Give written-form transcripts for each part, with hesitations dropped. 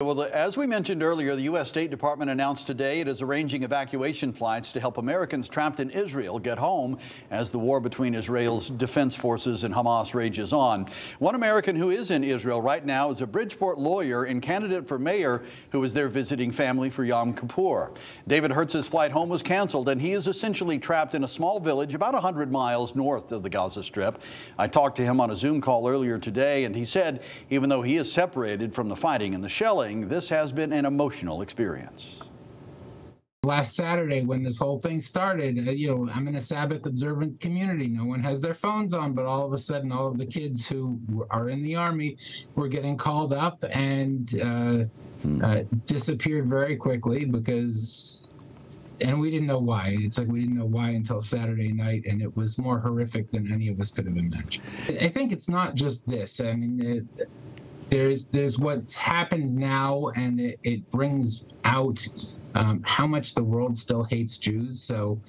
Well, as we mentioned earlier, the U.S. State Department announced today it is arranging evacuation flights to help Americans trapped in Israel get home as the war between Israel's defense forces and Hamas rages on. One American who is in Israel right now is a Bridgeport lawyer and candidate for mayor who is there visiting family for Yom Kippur. David Hertz's flight home was canceled, and he is essentially trapped in a small village about 100 miles north of the Gaza Strip. I talked to him on a Zoom call earlier today, and he said even though he is separated from the fighting and the shelling, this has been an emotional experience. Last Saturday, when this whole thing started, I'm in a Sabbath observant community. No one has their phones on, but all of a sudden, all of the kids who are in the Army were getting called up and disappeared very quickly and we didn't know why. It's like we didn't know why until Saturday night, and it was more horrific than any of us could have imagined. I think it's not just this. I mean, there's what's happened now, and it brings out how much the world still hates Jews. So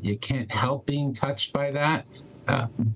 you can't help being touched by that.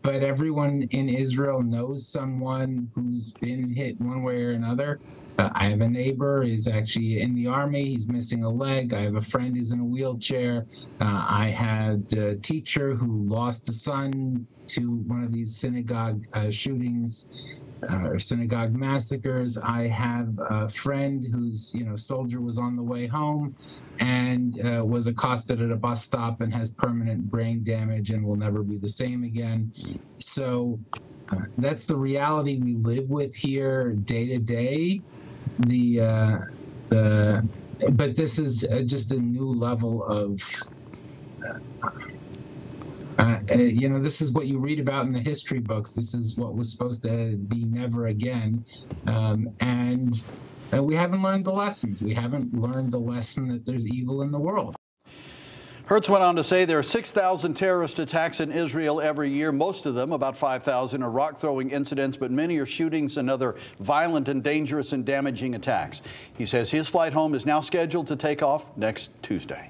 But everyone in Israel knows someone who's been hit one way or another. I have a neighbor who's actually in the Army. He's missing a leg. I have a friend who's in a wheelchair. I had a teacher who lost a son to one of these synagogue shootings or synagogue massacres. I have a friend whose soldier was on the way home and was accosted at a bus stop and has permanent brain damage and will never be the same again. So that's the reality we live with here day to day. But this is just a new level of this is what you read about in the history books. This is what was supposed to be never again. And we haven't learned the lessons. We haven't learned the lesson that there's evil in the world. Hertz went on to say there are 6,000 terrorist attacks in Israel every year. Most of them, about 5,000, are rock-throwing incidents, but many are shootings and other violent and dangerous and damaging attacks. He says his flight home is now scheduled to take off next Tuesday.